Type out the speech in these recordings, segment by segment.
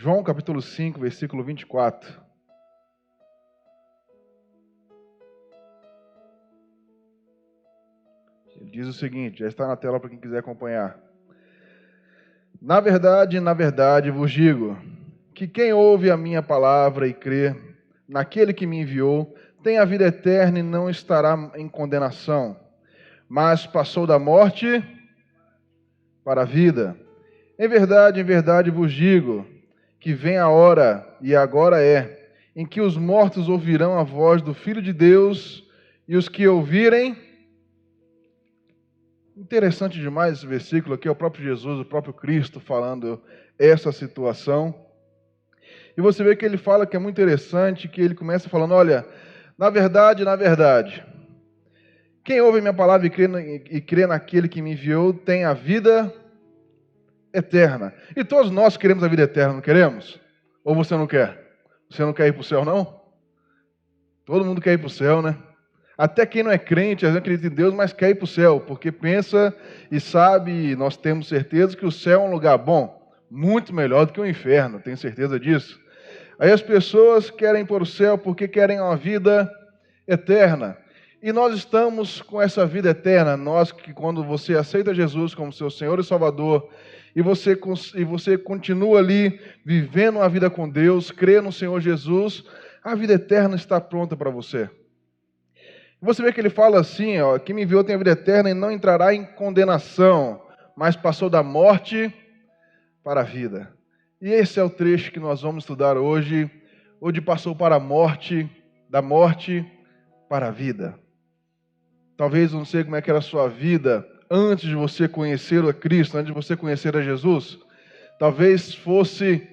João capítulo 5, versículo 24. Ele diz o seguinte, já está na tela para quem quiser acompanhar. Na verdade vos digo, que quem ouve a minha palavra e crê naquele que me enviou, tem a vida eterna e não estará em condenação, mas passou da morte para a vida. Em verdade vos digo, que vem a hora, e agora é, em que os mortos ouvirão a voz do Filho de Deus, e os que ouvirem... Interessante demais esse versículo aqui, é o próprio Jesus, o próprio Cristo falando essa situação. E você vê que ele fala que é muito interessante, que ele começa falando, olha, na verdade, quem ouve minha palavra e crê naquele que me enviou, tem a vida eterna. E todos nós queremos a vida eterna, não queremos? Ou você não quer? Você não quer ir para o céu, não? Todo mundo quer ir para o céu, né? Até quem não é crente, às vezes acredita em Deus, mas quer ir para o céu, porque pensa e sabe, nós temos certeza que o céu é um lugar bom, muito melhor do que o inferno, tenho certeza disso. Aí as pessoas querem ir para o céu porque querem uma vida eterna. E nós estamos com essa vida eterna, nós que quando você aceita Jesus como seu Senhor e Salvador, e você continua ali vivendo uma vida com Deus, crê no Senhor Jesus, a vida eterna está pronta para você. Você vê que ele fala assim, ó, quem me enviou tem a vida eterna e não entrará em condenação, mas passou da morte para a vida. E esse é o trecho que nós vamos estudar hoje, onde passou para a morte, da morte para a vida. Talvez não sei como é que era a sua vida antes de você conhecer a Cristo, antes de você conhecer a Jesus. Talvez fosse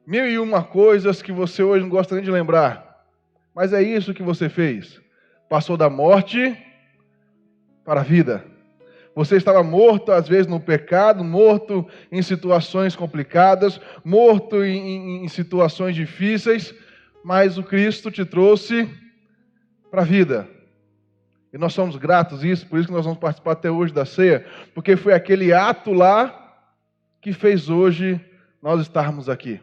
1001 coisas que você hoje não gosta nem de lembrar. Mas é isso que você fez. Passou da morte para a vida. Você estava morto, às vezes, no pecado, morto em situações complicadas, morto em situações difíceis, mas o Cristo te trouxe para a vida. E nós somos gratos a isso, por isso que nós vamos participar até hoje da ceia, porque foi aquele ato lá que fez hoje nós estarmos aqui.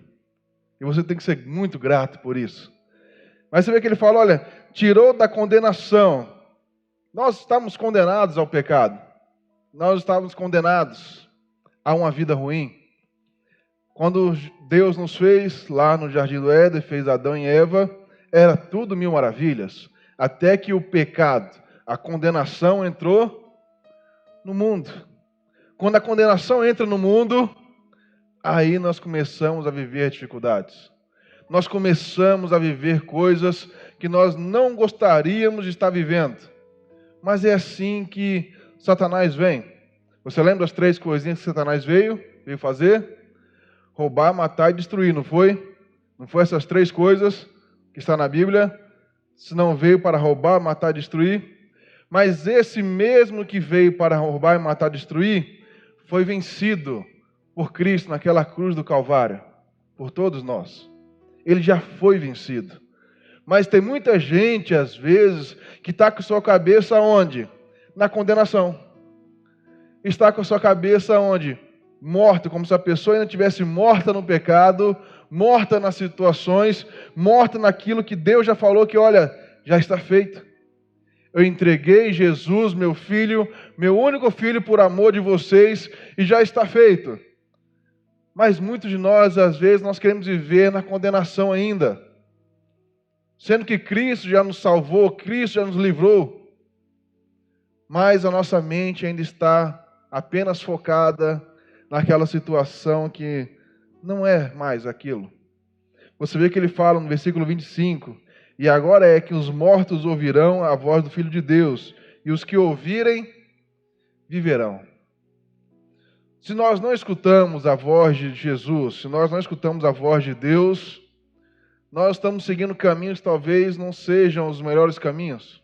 E você tem que ser muito grato por isso. Mas você vê que ele fala, olha, tirou da condenação. Nós estávamos condenados ao pecado. Nós estávamos condenados a uma vida ruim. Quando Deus nos fez lá no Jardim do Éden, fez Adão e Eva, era tudo mil maravilhas. Até que o pecado, a condenação entrou no mundo. Quando a condenação entra no mundo, aí nós começamos a viver dificuldades. Nós começamos a viver coisas que nós não gostaríamos de estar vivendo. Mas é assim que Satanás vem. Você lembra das 3 coisinhas que Satanás veio fazer? Roubar, matar e destruir, não foi? Não foi essas 3 coisas que está na Bíblia? Se não veio para roubar, matar e destruir. Mas esse mesmo que veio para roubar, matar e destruir, foi vencido por Cristo naquela cruz do Calvário, por todos nós. Ele já foi vencido. Mas tem muita gente, às vezes, que está com sua cabeça onde? Na condenação. Está com sua cabeça onde? Morta, como se a pessoa ainda estivesse morta no pecado, morta nas situações, morta naquilo que Deus já falou que, olha, já está feito. Eu entreguei Jesus, meu filho, meu único filho, por amor de vocês, e já está feito. Mas muitos de nós, às vezes, nós queremos viver na condenação ainda. Sendo que Cristo já nos salvou, Cristo já nos livrou. Mas a nossa mente ainda está apenas focada naquela situação que não é mais aquilo. Você vê que ele fala no versículo 25, e agora é que os mortos ouvirão a voz do Filho de Deus, e os que ouvirem, viverão. Se nós não escutamos a voz de Jesus, se nós não escutamos a voz de Deus, nós estamos seguindo caminhos que talvez não sejam os melhores caminhos.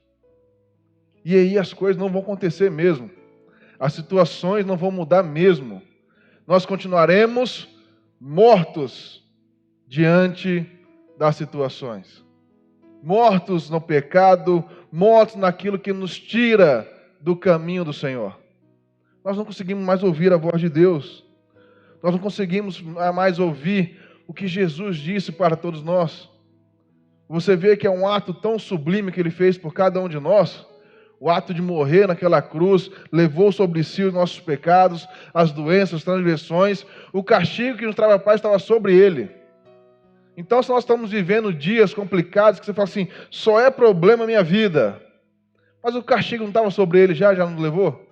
E aí as coisas não vão acontecer mesmo. As situações não vão mudar mesmo. Nós continuaremos mortos diante das situações. Mortos no pecado, mortos naquilo que nos tira do caminho do Senhor. Nós não conseguimos mais ouvir a voz de Deus. Nós não conseguimos mais ouvir o que Jesus disse para todos nós. Você vê que é um ato tão sublime que Ele fez por cada um de nós. O ato de morrer naquela cruz, levou sobre si os nossos pecados, as doenças, as transgressões. O castigo que nos trava paz estava sobre Ele. Então, se nós estamos vivendo dias complicados, que você fala assim, só é problema a minha vida. Mas o castigo não estava sobre Ele já não levou?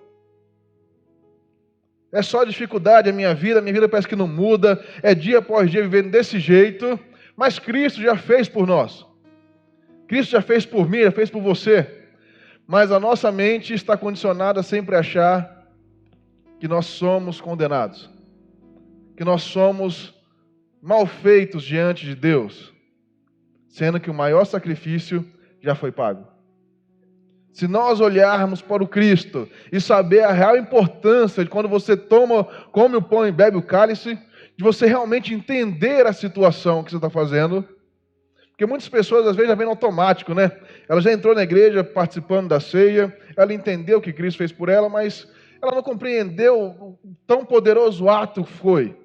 É só dificuldade a minha vida parece que não muda, é dia após dia vivendo desse jeito, mas Cristo já fez por nós. Cristo já fez por mim, já fez por você. Mas a nossa mente está condicionada a sempre achar que nós somos condenados, que nós somos mal feitos diante de Deus, sendo que o maior sacrifício já foi pago. Se nós olharmos para o Cristo e saber a real importância de quando você come o pão e bebe o cálice, de você realmente entender a situação que você está fazendo, porque muitas pessoas às vezes já vêm no automático, né? Ela já entrou na igreja participando da ceia, ela entendeu o que Cristo fez por ela, mas ela não compreendeu o tão poderoso ato que foi.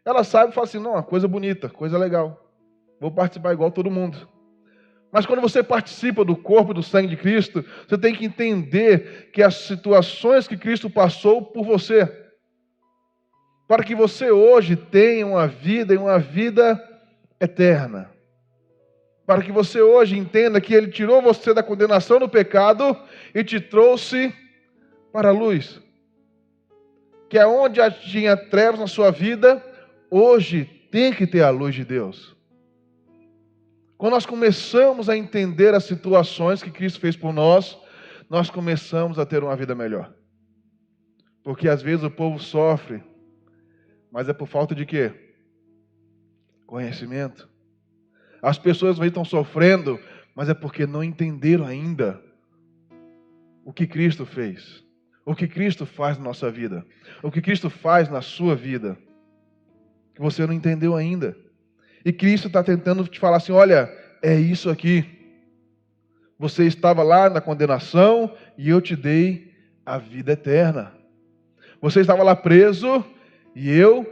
Ela sabe e fala assim, não, uma coisa bonita, coisa legal, vou participar igual todo mundo. Mas quando você participa do corpo e do sangue de Cristo, você tem que entender que as situações que Cristo passou por você, para que você hoje tenha uma vida e uma vida eterna. Para que você hoje entenda que Ele tirou você da condenação do pecado e te trouxe para a luz. Que aonde tinha trevas na sua vida, hoje tem que ter a luz de Deus. Quando nós começamos a entender as situações que Cristo fez por nós, nós começamos a ter uma vida melhor. Porque às vezes o povo sofre, mas é por falta de quê? Conhecimento. As pessoas às vezes estão sofrendo, mas é porque não entenderam ainda o que Cristo fez, o que Cristo faz na nossa vida, o que Cristo faz na sua vida, que você não entendeu ainda. E Cristo está tentando te falar assim, olha, é isso aqui. Você estava lá na condenação e eu te dei a vida eterna. Você estava lá preso e eu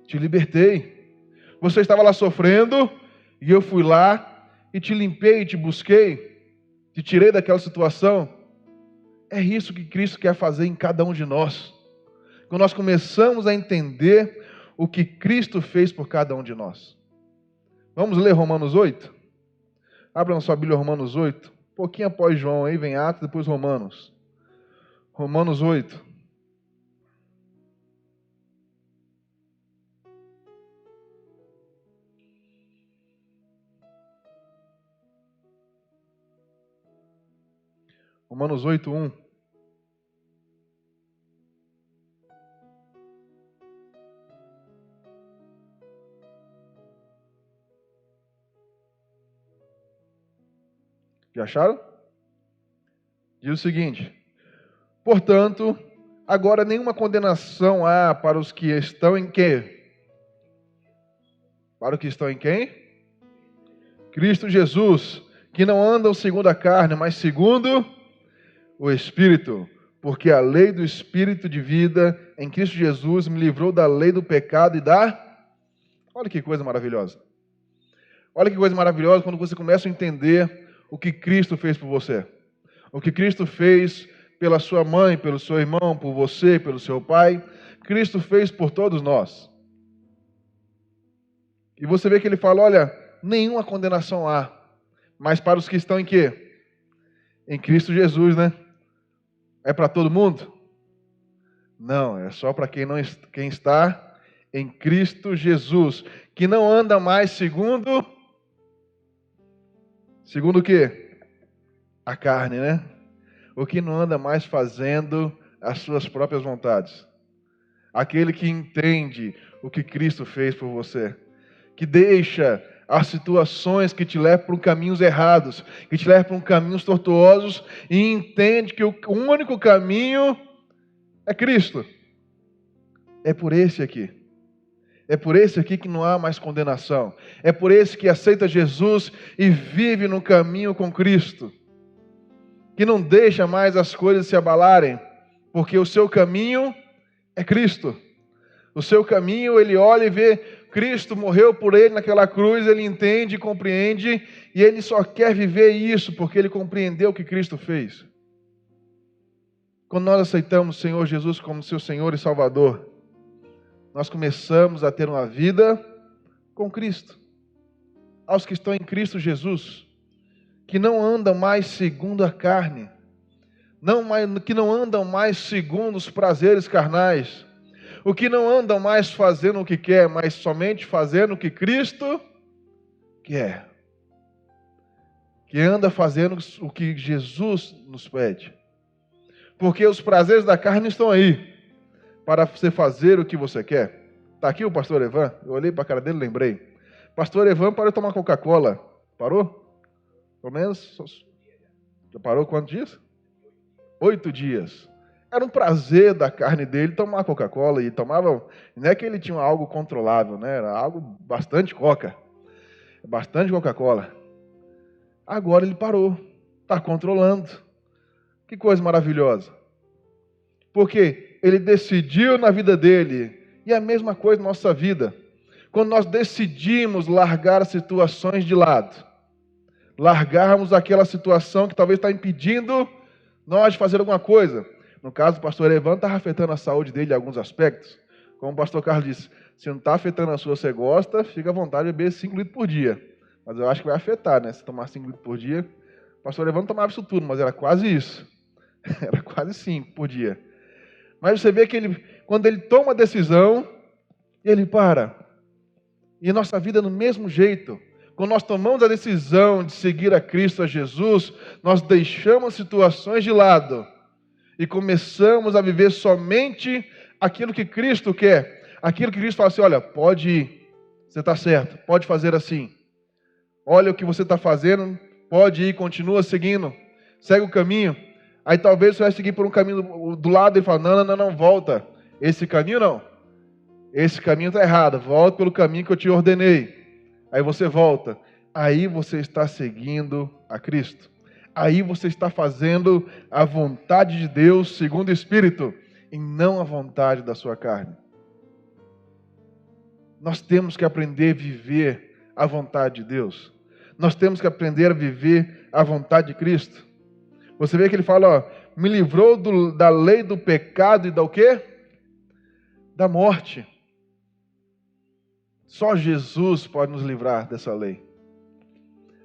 te libertei. Você estava lá sofrendo e eu fui lá e te limpei, te busquei, te tirei daquela situação. É isso que Cristo quer fazer em cada um de nós. Quando nós começamos a entender o que Cristo fez por cada um de nós. Vamos ler Romanos 8? Abra na sua Bíblia Romanos 8. Um pouquinho após João, aí vem Atos, depois Romanos. Romanos 8. Romanos 8, 1. Já acharam? Diz o seguinte: portanto, agora nenhuma condenação há para os que estão em quê? Para os que estão em quem? Cristo Jesus, que não andam segundo a carne, mas segundo o Espírito. Porque a lei do Espírito de vida em Cristo Jesus me livrou da lei do pecado e da... Olha que coisa maravilhosa. Olha que coisa maravilhosa quando você começa a entender o que Cristo fez por você. O que Cristo fez pela sua mãe, pelo seu irmão, por você, pelo seu pai. Cristo fez por todos nós. E você vê que ele fala, olha, nenhuma condenação há. Mas para os que estão em quê? Em Cristo Jesus, né? É para todo mundo? Não, é só para quem está em Cristo Jesus. Que não anda mais segundo... Segundo o quê? A carne, né? O que não anda mais fazendo as suas próprias vontades. Aquele que entende o que Cristo fez por você. Que deixa as situações que te levam para caminhos errados, que te levam para caminhos tortuosos e entende que o único caminho é Cristo. É por esse aqui. É por esse aqui que não há mais condenação. É por esse que aceita Jesus e vive no caminho com Cristo. Que não deixa mais as coisas se abalarem, porque o seu caminho é Cristo. O seu caminho, ele olha e vê, Cristo morreu por ele naquela cruz, ele entende, compreende, e ele só quer viver isso porque ele compreendeu o que Cristo fez. Quando nós aceitamos o Senhor Jesus como seu Senhor e Salvador, nós começamos a ter uma vida com Cristo. Aos que estão em Cristo Jesus, que não andam mais segundo a carne, que não andam mais segundo os prazeres carnais, o que não andam mais fazendo o que quer, mas somente fazendo o que Cristo quer, que anda fazendo o que Jesus nos pede, porque os prazeres da carne estão aí, para você fazer o que você quer. Está aqui o pastor Evan, eu olhei para a cara dele e lembrei. Pastor Evan parou de tomar Coca-Cola. Parou? Pelo menos. Já parou quantos dias? 8 dias. Era um prazer da carne dele tomar Coca-Cola. E tomava. Não é que ele tinha algo controlável, né? Era algo bastante Coca. Bastante Coca-Cola. Agora ele parou. Está controlando. Que coisa maravilhosa. Porque ele decidiu na vida dele. E a mesma coisa na nossa vida. Quando nós decidimos largar as situações de lado, largarmos aquela situação que talvez está impedindo nós de fazer alguma coisa. No caso do pastor Evan, está afetando a saúde dele em alguns aspectos. Como o pastor Carlos disse, se não está afetando a sua, você gosta, fica à vontade de beber 5 litros por dia. Mas eu acho que vai afetar, né? Se tomar 5 litros por dia. O pastor Evan não tomava isso tudo, mas era quase isso. Era quase 5 por dia. Mas você vê que quando ele toma a decisão, ele para. E a nossa vida é do mesmo jeito. Quando nós tomamos a decisão de seguir a Cristo, a Jesus, nós deixamos situações de lado e começamos a viver somente aquilo que Cristo quer. Aquilo que Cristo fala assim, olha, pode ir, você está certo, pode fazer assim. Olha o que você está fazendo, pode ir, continua seguindo, segue o caminho. Aí talvez você vai seguir por um caminho do lado e ele fala, não, volta. Esse caminho não. Esse caminho está errado, volta pelo caminho que eu te ordenei. Aí você volta. Aí você está seguindo a Cristo. Aí você está fazendo a vontade de Deus segundo o Espírito, e não a vontade da sua carne. Nós temos que aprender a viver a vontade de Deus. Nós temos que aprender a viver a vontade de Cristo. Você vê que ele fala, ó, me livrou da lei do pecado e da o quê? Da morte. Só Jesus pode nos livrar dessa lei.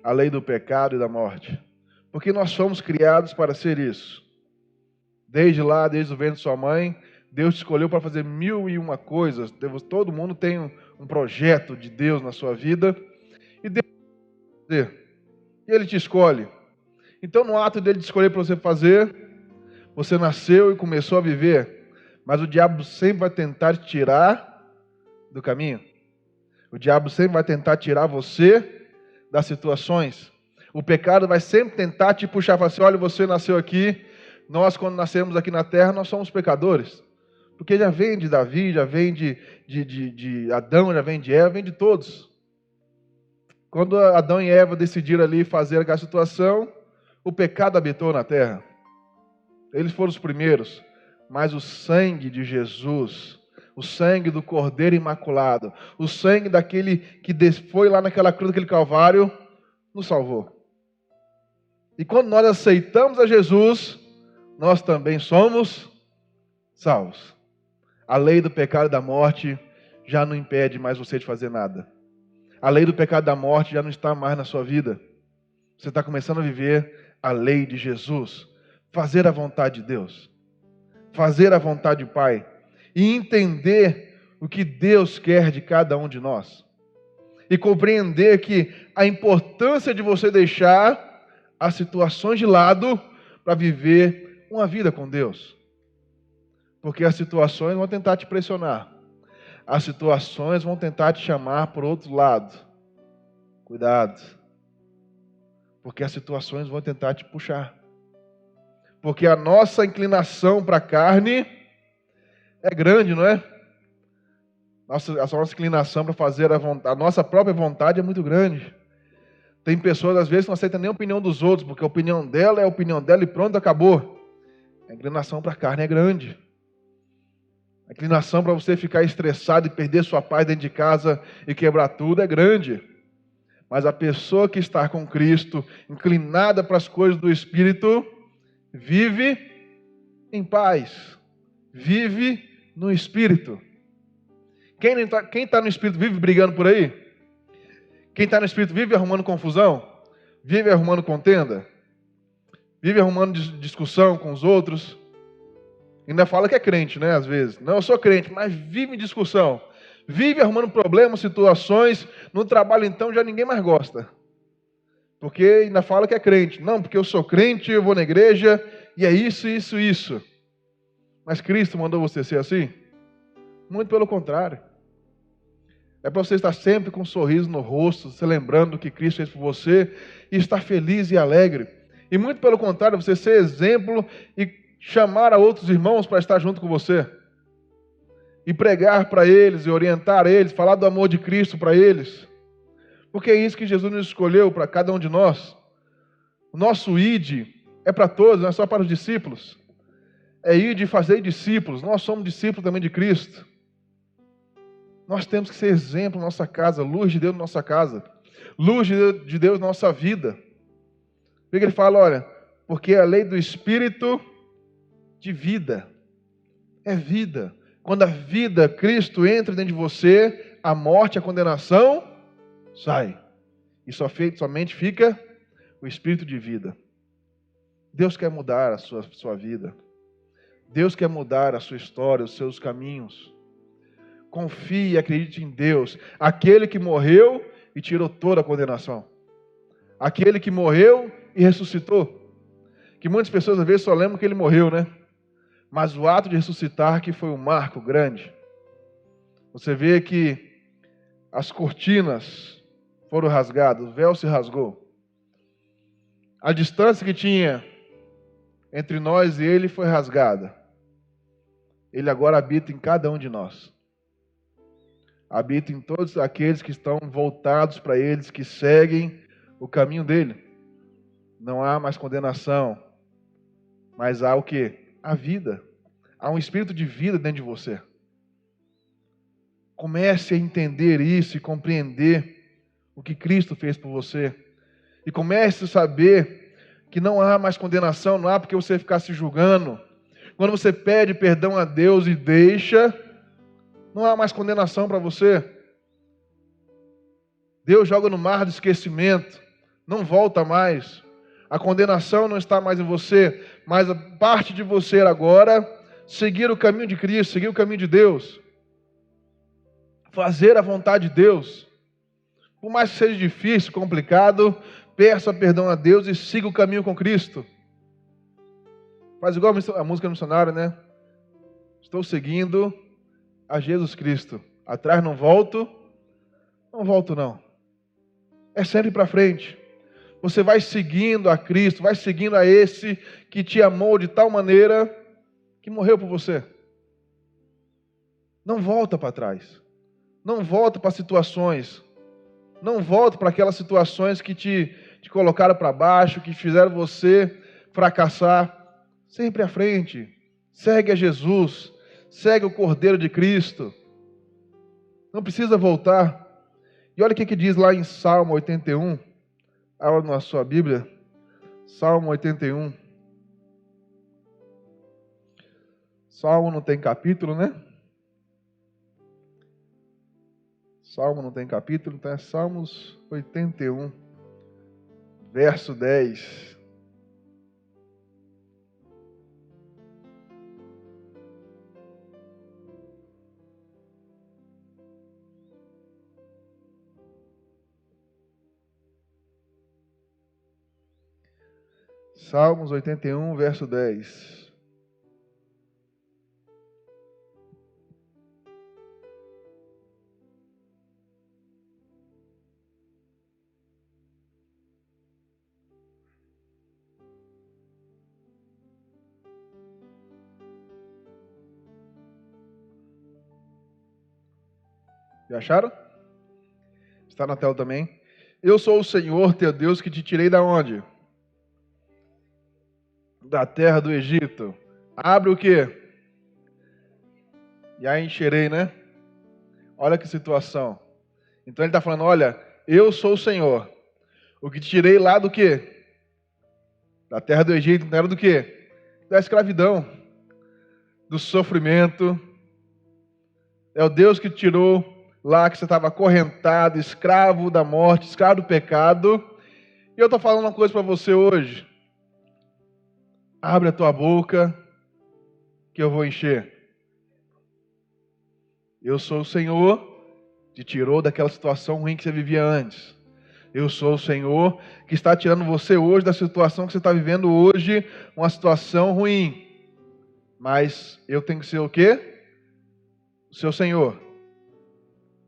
A lei do pecado e da morte. Porque nós fomos criados para ser isso. Desde lá, desde o ventre de sua mãe, Deus te escolheu para fazer 1001 coisas. Todo mundo tem um projeto de Deus na sua vida. E Deus, e Ele te escolhe. Então, no ato dele te escolher para você fazer, você nasceu e começou a viver. Mas o diabo sempre vai tentar te tirar do caminho. O diabo sempre vai tentar tirar você das situações. O pecado vai sempre tentar te puxar e falar assim, olha, você nasceu aqui, nós quando nascemos aqui na terra, nós somos pecadores. Porque já vem de Davi, já vem de Adão, já vem de Eva, vem de todos. Quando Adão e Eva decidiram ali fazer aquela situação, o pecado habitou na terra. Eles foram os primeiros, mas o sangue de Jesus, o sangue do Cordeiro Imaculado, o sangue daquele que foi lá naquela cruz, daquele Calvário, nos salvou. E quando nós aceitamos a Jesus, nós também somos salvos. A lei do pecado e da morte já não impede mais você de fazer nada. A lei do pecado e da morte já não está mais na sua vida. Você está começando a viver a lei de Jesus. Fazer a vontade de Deus. Fazer a vontade do Pai. E entender o que Deus quer de cada um de nós. E compreender que a importância de você deixar as situações de lado para viver uma vida com Deus. Porque as situações vão tentar te pressionar. As situações vão tentar te chamar para o outro lado. Cuidado. Porque as situações vão tentar te puxar. Porque a nossa inclinação para a carne é grande, não é? A nossa inclinação para fazer a nossa própria vontade é muito grande. Tem pessoas, às vezes, que não aceitam nem a opinião dos outros, porque a opinião dela é a opinião dela e pronto, acabou. A inclinação para a carne é grande. A inclinação para você ficar estressado e perder sua paz dentro de casa e quebrar tudo é grande. Mas a pessoa que está com Cristo, inclinada para as coisas do Espírito, vive em paz. Vive no Espírito. Quem está no Espírito vive brigando por aí? Quem está no Espírito vive arrumando confusão? Vive arrumando contenda? Vive arrumando discussão com os outros? Ainda fala que é crente, né? Às vezes. Não, eu sou crente, mas vive em discussão. Vive arrumando problemas, situações. No trabalho, então, já ninguém mais gosta. Porque ainda fala que é crente. Não, porque eu sou crente, eu vou na igreja, e é isso, isso, isso. Mas Cristo mandou você ser assim? Muito pelo contrário. É para você estar sempre com um sorriso no rosto, se lembrando do que Cristo fez por você, e estar feliz e alegre. E muito pelo contrário, você ser exemplo e chamar a outros irmãos para estar junto com você. E pregar para eles, e orientar eles, falar do amor de Cristo para eles. Porque é isso que Jesus nos escolheu para cada um de nós. O nosso ID é para todos, não é só para os discípulos. É ir de fazer discípulos. Nós somos discípulos também de Cristo. Nós temos que ser exemplo na nossa casa, luz de Deus na nossa casa, luz de Deus na nossa vida. Ele fala, olha, porque a lei do Espírito de vida é vida. Quando a vida, Cristo entra dentro de você, a morte, a condenação sai. E somente fica o Espírito de vida. Deus quer mudar a sua vida. Deus quer mudar a sua história, os seus caminhos. Confie e acredite em Deus, aquele que morreu e tirou toda a condenação. Aquele que morreu e ressuscitou. Que muitas pessoas às vezes só lembram que ele morreu, né? Mas o ato de ressuscitar que foi um marco grande. Você vê que as cortinas foram rasgadas, o véu se rasgou. A distância que tinha entre nós e ele foi rasgada. Ele agora habita em cada um de nós. Habita em todos aqueles que estão voltados para eles, que seguem o caminho dele. Não há mais condenação, mas há o quê? A vida. Há um espírito de vida dentro de você. Comece a entender isso e compreender o que Cristo fez por você. E comece a saber que não há mais condenação, não há porque você ficar se julgando. Quando você pede perdão a Deus e deixa, não há mais condenação para você. Deus joga no mar do esquecimento. Não volta mais. A condenação não está mais em você, mas a parte de você agora seguir o caminho de Cristo, seguir o caminho de Deus. Fazer a vontade de Deus. Por mais que seja difícil, complicado, peça perdão a Deus e siga o caminho com Cristo. Faz igual a música missionária, né? Estou seguindo a Jesus Cristo. Atrás não volto não. É sempre para frente. Você vai seguindo a Cristo, vai seguindo a esse que te amou de tal maneira que morreu por você. Não volta para trás. Não volta para situações. Não volta para aquelas situações que te colocaram para baixo, que fizeram você fracassar. Sempre à frente. Segue a Jesus. Segue o Cordeiro de Cristo. Não precisa voltar. E olha o que diz lá em Salmo 81. Abra na sua Bíblia. Salmo 81. Salmo não tem capítulo, né? Salmo não tem capítulo, então é Salmos 81, verso 10. Salmos 81, verso 10. Já acharam? Está na tela também. Eu sou o Senhor, teu Deus, que te tirei da onde? Da terra do Egito. Abre o quê? e a encherei, né? Olha que situação. Então ele está falando, olha, eu sou o Senhor, o que te tirei lá do quê? Da terra do Egito, não era do quê? Da escravidão, do sofrimento. É o Deus que te tirou lá, que você estava acorrentado, escravo da morte, escravo do pecado. E eu estou falando uma coisa para você hoje. Abre a tua boca, que eu vou encher. Eu sou o Senhor, que te tirou daquela situação ruim que você vivia antes. Eu sou o Senhor que está tirando você hoje da situação que você está vivendo hoje, uma situação ruim. Mas eu tenho que ser o quê? O seu Senhor.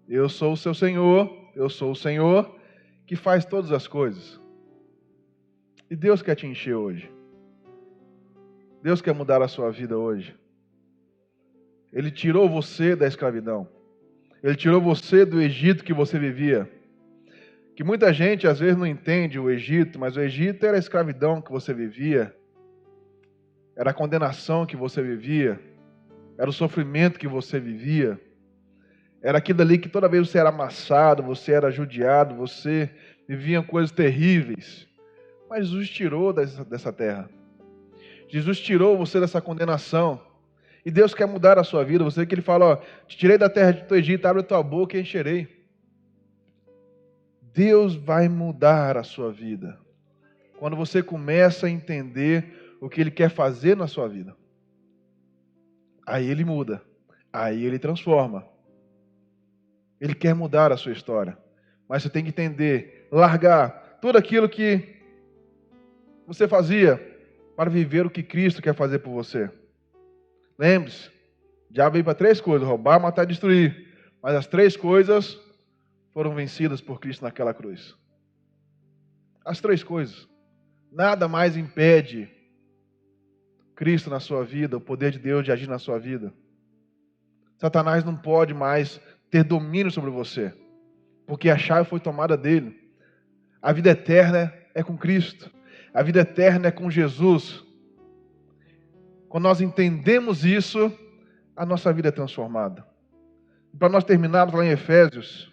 Eu sou o seu Senhor, eu sou o Senhor que faz todas as coisas. E Deus quer te encher hoje. Deus quer mudar a sua vida hoje. Ele tirou você da escravidão. Ele tirou você do Egito que você vivia. Que muita gente às vezes não entende o Egito, mas o Egito era a escravidão que você vivia. Era a condenação que você vivia. Era o sofrimento que você vivia. Era aquilo ali que toda vez você era amassado, você era judiado, você vivia coisas terríveis. Mas Jesus tirou dessa terra. Jesus tirou você dessa condenação. E Deus quer mudar a sua vida. Você vê que Ele fala, ó, te tirei da terra do Egito, abre a tua boca e encherei. Deus vai mudar a sua vida. Quando você começa a entender o que Ele quer fazer na sua vida. Aí Ele muda. Aí Ele transforma. Ele quer mudar a sua história. Mas você tem que entender, largar tudo aquilo que você fazia para viver o que Cristo quer fazer por você. Lembre-se, o diabo veio para 3 coisas: roubar, matar e destruir. Mas as 3 coisas foram vencidas por Cristo naquela cruz. As 3 coisas. Nada mais impede Cristo na sua vida, o poder de Deus de agir na sua vida. Satanás não pode mais ter domínio sobre você, porque a chave foi tomada dele. A vida eterna é com Cristo. A vida eterna é com Jesus. Quando nós entendemos isso, a nossa vida é transformada. Para nós terminarmos lá em Efésios,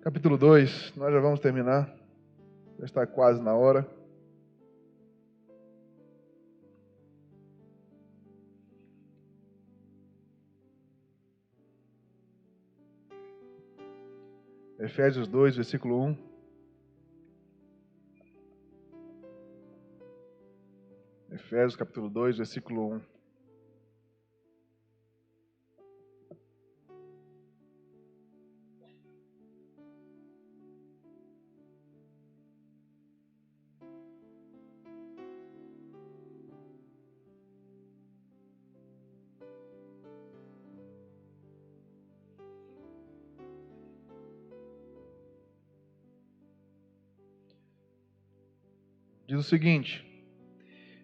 capítulo 2, nós já vamos terminar. Já está quase na hora. Efésios 2, versículo 1. Efésios capítulo 2, versículo 1. Diz o seguinte: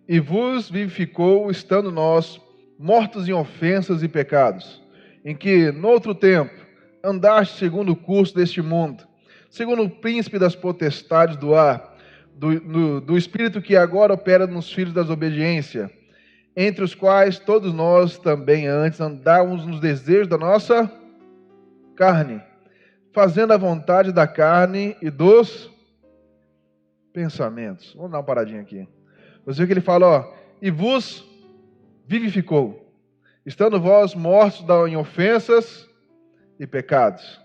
e vos vivificou, estando nós mortos em ofensas e pecados, em que, noutro tempo, andaste segundo o curso deste mundo, segundo o príncipe das potestades do ar, do espírito que agora opera nos filhos da desobediência, entre os quais todos nós também antes andávamos nos desejos da nossa carne, fazendo a vontade da carne e dos pensamentos. Vamos dar uma paradinha aqui. Você vê que ele fala, ó, e vos vivificou, estando vós mortos em ofensas e pecados,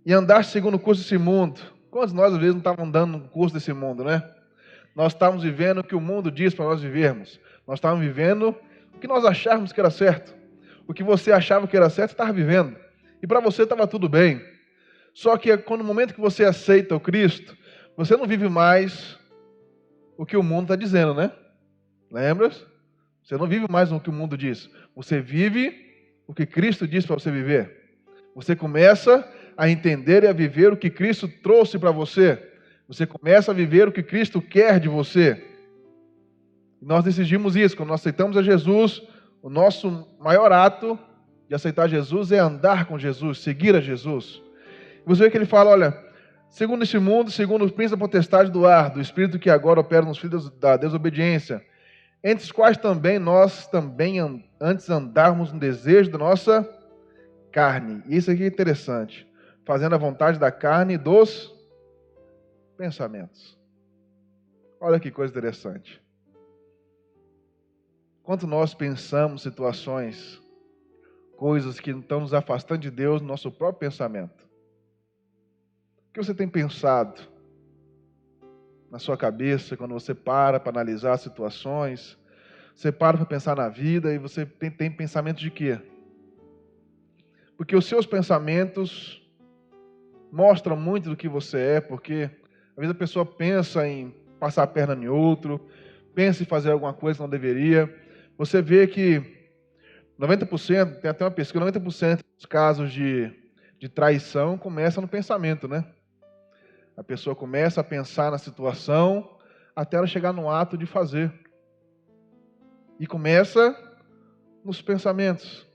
e andar segundo o curso desse mundo. Quantos de nós às vezes não estávamos andando no curso desse mundo, né? Nós estávamos vivendo o que o mundo diz para nós vivermos. Nós estávamos vivendo o que nós achávamos que era certo. O que você achava que era certo, você estava vivendo. E para você estava tudo bem. Só que no momento que você aceita o Cristo, você não vive mais o que o mundo está dizendo, né? Lembra? Você não vive mais o que o mundo diz. Você vive o que Cristo diz para você viver. Você começa a entender e a viver o que Cristo trouxe para você. Você começa a viver o que Cristo quer de você. Nós decidimos isso. Quando nós aceitamos a Jesus, o nosso maior ato de aceitar Jesus é andar com Jesus, seguir a Jesus. Você vê que ele fala, olha, segundo este mundo, segundo o príncipe da potestade do ar, do espírito que agora opera nos filhos da desobediência, entre os quais também nós antes andarmos no desejo da nossa carne. Isso aqui é interessante. Fazendo a vontade da carne e dos pensamentos. Olha que coisa interessante. Quanto nós pensamos situações, coisas que estão nos afastando de Deus no nosso próprio pensamento. O que você tem pensado na sua cabeça quando você para analisar situações? Você para pensar na vida e você tem pensamento de quê? Porque os seus pensamentos mostram muito do que você é, porque às vezes a pessoa pensa em passar a perna em outro, pensa em fazer alguma coisa que não deveria. Você vê que 90%, tem até uma pesquisa, 90% dos casos de traição começa no pensamento, né? A pessoa começa a pensar na situação até ela chegar no ato de fazer. E começa nos pensamentos.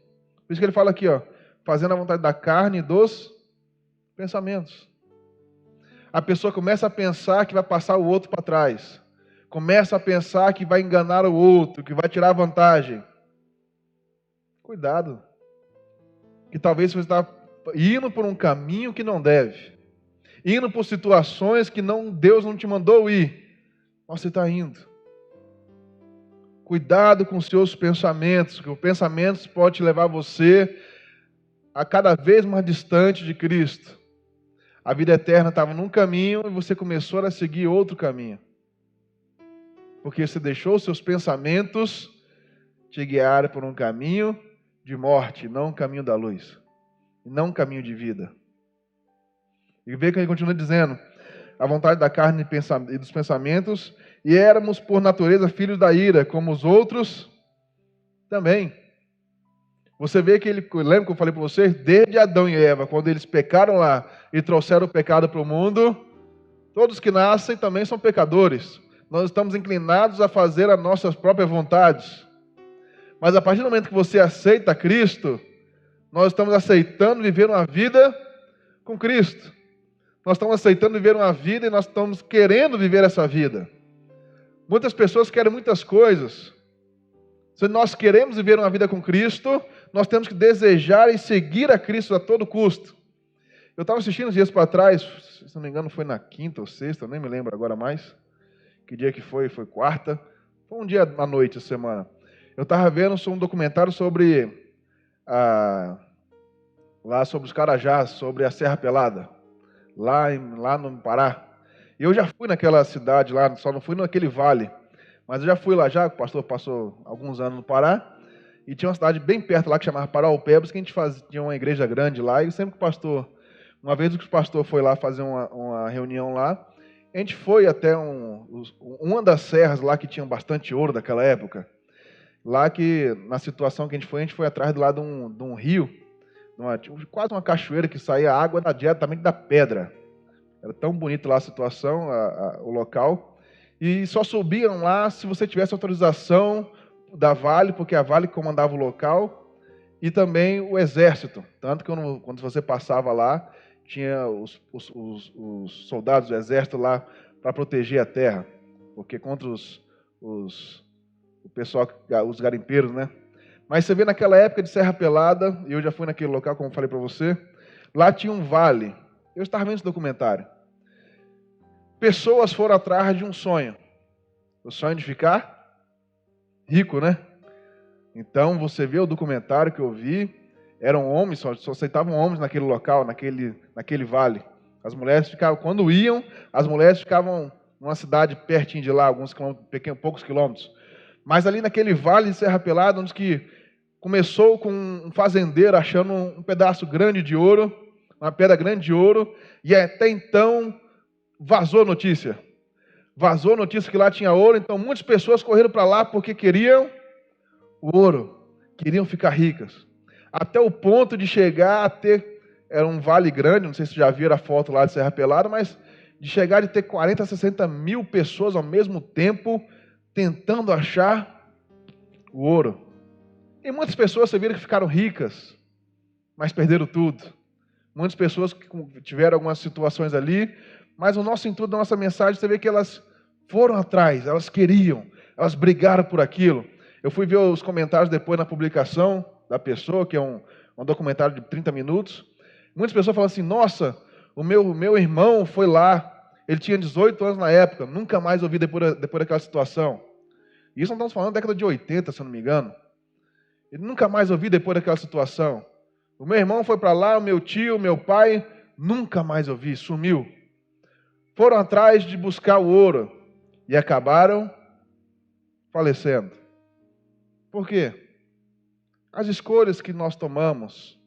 Por isso que ele fala aqui, ó, fazendo a vontade da carne e dos pensamentos. A pessoa começa a pensar que vai passar o outro para trás. Começa a pensar que vai enganar o outro, que vai tirar vantagem. Cuidado. Que talvez você está indo por um caminho que não deve. Indo por situações que Deus não te mandou ir. Mas você está indo. Cuidado com os seus pensamentos, que os pensamentos podem te levar você a cada vez mais distante de Cristo. A vida eterna estava num caminho e você começou a seguir outro caminho. Porque você deixou os seus pensamentos te guiarem por um caminho de morte, não um caminho da luz. Não um caminho de vida. E vê que ele continua dizendo, a vontade da carne e dos pensamentos, e éramos por natureza filhos da ira, como os outros também. Você vê que lembra que eu falei para vocês? Desde Adão e Eva, quando eles pecaram lá e trouxeram o pecado para o mundo, todos que nascem também são pecadores. Nós estamos inclinados a fazer as nossas próprias vontades. Mas a partir do momento que você aceita Cristo, nós estamos aceitando viver uma vida com Cristo. Nós estamos aceitando viver uma vida e nós estamos querendo viver essa vida. Muitas pessoas querem muitas coisas. Se nós queremos viver uma vida com Cristo, nós temos que desejar e seguir a Cristo a todo custo. Eu estava assistindo uns dias para trás, se não me engano foi na quinta ou sexta, eu nem me lembro agora mais. Que dia que foi? Foi quarta. Foi um dia à noite, essa semana. Eu estava vendo um documentário sobre lá sobre os Carajás, sobre a Serra Pelada, lá no Pará. E eu já fui naquela cidade lá, só não fui naquele vale, mas eu já fui lá já, o pastor passou alguns anos no Pará, e tinha uma cidade bem perto lá que chamava Paraupebas, que a gente tinha uma igreja grande lá, e sempre que o pastor, uma vez que o pastor foi lá fazer uma reunião lá, a gente foi até uma das serras lá que tinha bastante ouro daquela época. Lá que, na situação que a gente foi atrás do lado de um rio, quase uma cachoeira que saía água diretamente da pedra. Era tão bonito lá a situação, o local. E só subiam lá se você tivesse autorização da Vale, porque a Vale comandava o local, e também o exército. Tanto que quando você passava lá, tinha os soldados do exército lá para proteger a terra. Porque contra o pessoal, os garimpeiros, né? Mas você vê naquela época de Serra Pelada, e eu já fui naquele local, como falei para você, lá tinha um vale. Eu estava vendo esse documentário. Pessoas foram atrás de um sonho. O sonho de ficar rico, né? Então, você vê o documentário que eu vi, eram homens, só aceitavam homens naquele local, naquele vale. As mulheres ficavam, quando iam, as mulheres ficavam numa cidade pertinho de lá, alguns quilômetros, poucos quilômetros. Mas ali naquele vale de Serra Pelada, onde que começou com um fazendeiro achando um pedaço grande de ouro, uma pedra grande de ouro, e até então vazou a notícia. Vazou a notícia que lá tinha ouro, então muitas pessoas correram para lá porque queriam o ouro, queriam ficar ricas. Até o ponto de chegar a ter, era um vale grande, não sei se já viram a foto lá de Serra Pelada, mas de chegar de ter 40, 60 mil pessoas ao mesmo tempo tentando achar o ouro. E muitas pessoas, você viram que ficaram ricas, mas perderam tudo. Muitas pessoas que tiveram algumas situações ali, mas o nosso intuito da nossa mensagem, você vê que elas foram atrás, elas queriam. Elas brigaram por aquilo. Eu fui ver os comentários depois na publicação da pessoa, que é um documentário de 30 minutos. Muitas pessoas falam assim, nossa, o meu irmão foi lá, ele tinha 18 anos na época, nunca mais ouvi depois daquela situação. E isso não estamos falando da década de 80, se eu não me engano. Ele nunca mais ouvi depois daquela situação. O meu irmão foi para lá, o meu tio, o meu pai, nunca mais ouvi, sumiu. Foram atrás de buscar o ouro e acabaram falecendo. Por quê? As escolhas que nós tomamos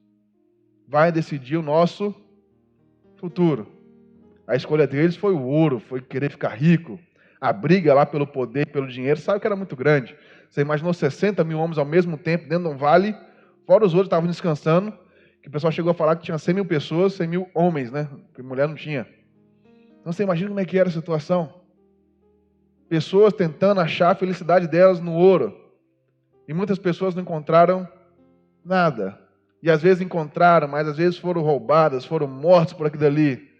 vai decidir o nosso futuro. A escolha deles foi o ouro, foi querer ficar rico. A briga lá pelo poder, pelo dinheiro, sabe que era muito grande. Você imaginou 60 mil homens ao mesmo tempo dentro de um vale, fora os outros estavam descansando, que o pessoal chegou a falar que tinha 100 mil pessoas, 100 mil homens, né? Porque mulher não tinha. Então você imagina como é que era a situação. Pessoas tentando achar a felicidade delas no ouro. E muitas pessoas não encontraram nada. E às vezes encontraram, mas às vezes foram roubadas, foram mortos por aquilo ali.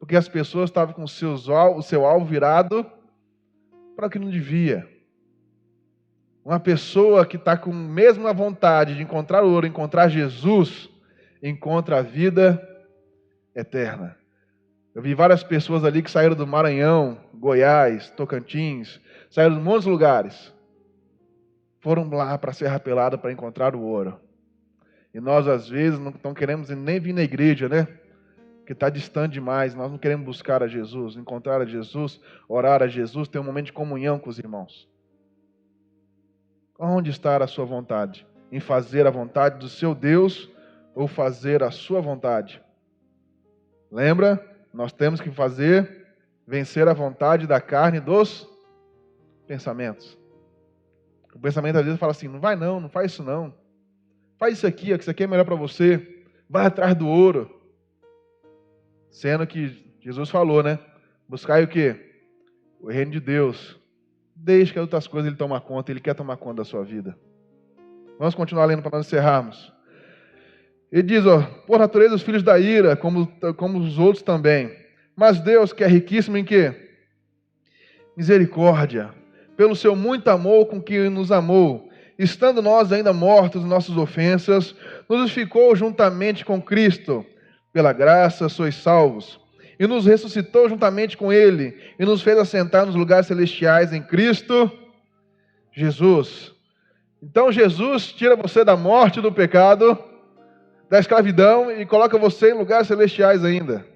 Porque as pessoas estavam com o seu alvo virado para o que não devia. Uma pessoa que está com a mesma vontade de encontrar ouro, encontrar Jesus, encontra a vida eterna. Eu vi várias pessoas ali que saíram do Maranhão, Goiás, Tocantins, saíram de muitos lugares. Foram lá para a Serra Pelada para encontrar o ouro. E nós, às vezes, não queremos nem vir na igreja, né? Porque está distante demais. Nós não queremos buscar a Jesus, encontrar a Jesus, orar a Jesus, ter um momento de comunhão com os irmãos. Onde está a sua vontade? Em fazer a vontade do seu Deus ou fazer a sua vontade? Lembra? Nós temos que vencer a vontade da carne e dos pensamentos. O pensamento às vezes fala assim, não vai não faz isso não. Faz isso aqui, que isso aqui é melhor para você. Vai atrás do ouro. Sendo que Jesus falou, né? Buscai o quê? O reino de Deus. Deixe que as outras coisas Ele toma conta. Ele quer tomar conta da sua vida. Vamos continuar lendo para nós encerrarmos. Ele diz, por natureza os filhos da ira, como os outros também. Mas Deus, que é riquíssimo em quê? Misericórdia. Pelo seu muito amor com que nos amou, estando nós ainda mortos em nossas ofensas, nos justificou juntamente com Cristo. Pela graça sois salvos. E nos ressuscitou juntamente com Ele, e nos fez assentar nos lugares celestiais em Cristo Jesus. Então Jesus tira você da morte do pecado, da escravidão, e coloca você em lugares celestiais ainda.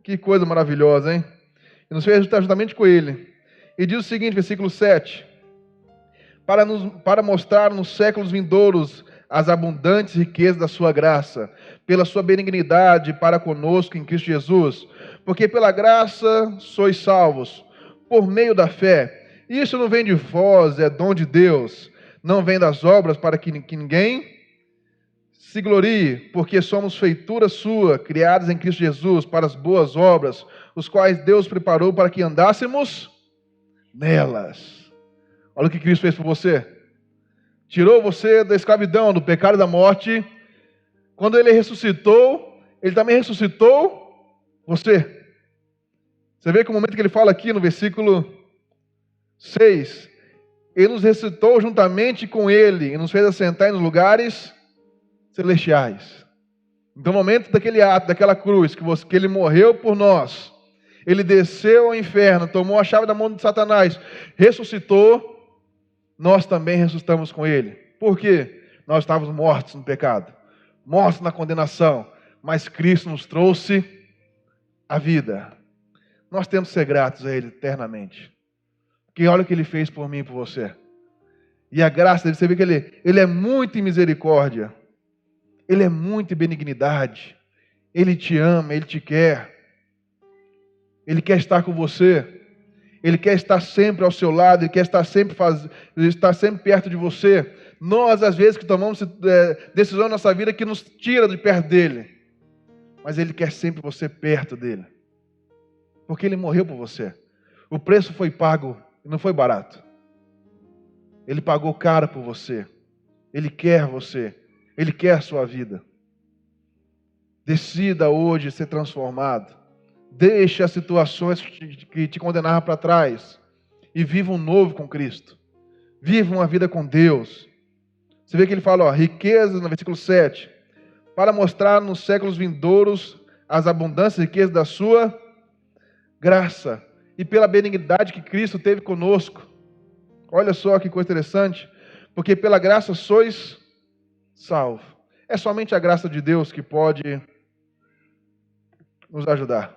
Que coisa maravilhosa, hein? E nos fez assentar juntamente com Ele. E diz o seguinte, versículo 7. Para mostrar nos séculos vindouros as abundantes riquezas da sua graça, pela sua benignidade para conosco em Cristo Jesus. Porque pela graça sois salvos, por meio da fé. Isso não vem de vós, é dom de Deus. Não vem das obras para que ninguém se glorie, porque somos feitura sua, criados em Cristo Jesus, para as boas obras, os quais Deus preparou para que andássemos nelas. Olha o que Cristo fez por você. Tirou você da escravidão, do pecado e da morte. Quando Ele ressuscitou, Ele também ressuscitou você. Você vê que o momento que Ele fala aqui no versículo 6, Ele nos ressuscitou juntamente com Ele e nos fez assentar nos lugares celestiais. Então, no momento daquele ato, daquela cruz, que Ele morreu por nós, Ele desceu ao inferno, tomou a chave da mão de Satanás, ressuscitou, nós também ressuscitamos com Ele. Por quê? Nós estávamos mortos no pecado, mortos na condenação, mas Cristo nos trouxe a vida. Nós temos que ser gratos a Ele eternamente. Porque olha o que Ele fez por mim e por você. E a graça dele, você vê que Ele é muito em misericórdia. Ele é muito em benignidade. Ele te ama, Ele te quer. Ele quer estar com você. Ele quer estar sempre ao seu lado. Ele quer estar sempre perto de você. Nós, às vezes, que tomamos decisões na nossa vida que nos tira de perto dEle. Mas Ele quer sempre você perto dEle. Porque Ele morreu por você. O preço foi pago e não foi barato. Ele pagou caro por você. Ele quer você. Ele quer a sua vida. Decida hoje ser transformado. Deixe as situações que te condenaram para trás. E viva um novo com Cristo. Viva uma vida com Deus. Você vê que ele fala, ó, riquezas, no versículo 7, para mostrar nos séculos vindouros as abundantes riquezas da sua graça e pela benignidade que Cristo teve conosco. Olha só que coisa interessante, porque pela graça sois salvos. É somente a graça de Deus que pode nos ajudar.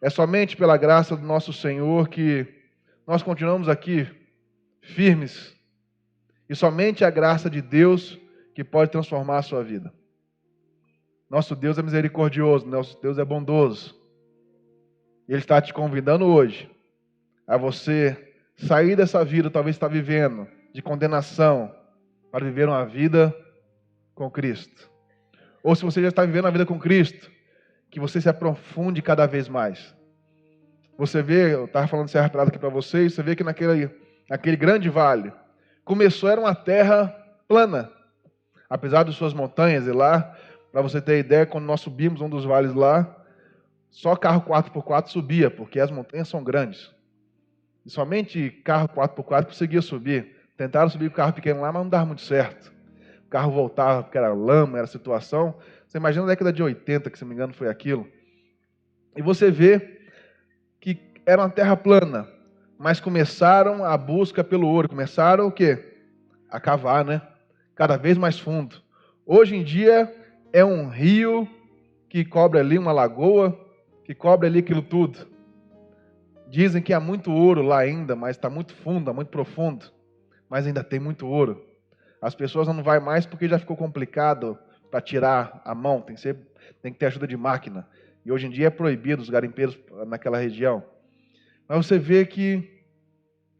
É somente pela graça do nosso Senhor que nós continuamos aqui firmes. E somente a graça de Deus que pode transformar a sua vida. Nosso Deus é misericordioso, nosso Deus é bondoso. Ele está te convidando hoje a você sair dessa vida, talvez está vivendo, de condenação, para viver uma vida com Cristo. Ou se você já está vivendo a vida com Cristo, que você se aprofunde cada vez mais. Você vê, eu estava falando de Serra Pelada aqui para vocês, você vê que naquele grande vale, começou, era uma terra plana, apesar de suas montanhas, e lá, para você ter ideia, quando nós subimos um dos vales lá, só carro 4x4 subia, porque as montanhas são grandes. E somente carro 4x4 conseguia subir. Tentaram subir com o carro pequeno lá, mas não dava muito certo. O carro voltava, porque era lama, era situação. Você imagina a década de 80, que se não me engano foi aquilo. E você vê que era uma terra plana, mas começaram a busca pelo ouro. Começaram o quê? A cavar, né? Cada vez mais fundo. Hoje em dia é um rio que cobre ali, uma lagoa, que cobre ali aquilo tudo. Dizem que há muito ouro lá ainda, mas está muito fundo, muito profundo. Mas ainda tem muito ouro. As pessoas não vão mais porque já ficou complicado para tirar a mão. Tem que ter ajuda de máquina. E hoje em dia é proibido os garimpeiros naquela região. Mas você vê que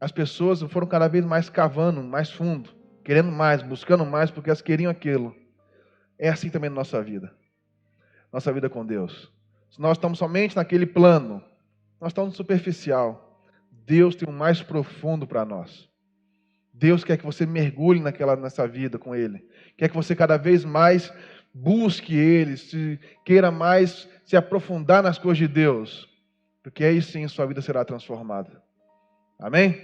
as pessoas foram cada vez mais cavando, mais fundo, querendo mais, buscando mais, porque elas queriam aquilo. É assim também na nossa vida. Nossa vida com Deus. Se nós estamos somente naquele plano, nós estamos no superficial. Deus tem um mais profundo para nós. Deus quer que você mergulhe nessa vida com Ele. Quer que você cada vez mais busque Ele, queira mais se aprofundar nas coisas de Deus. Porque aí sim sua vida será transformada. Amém?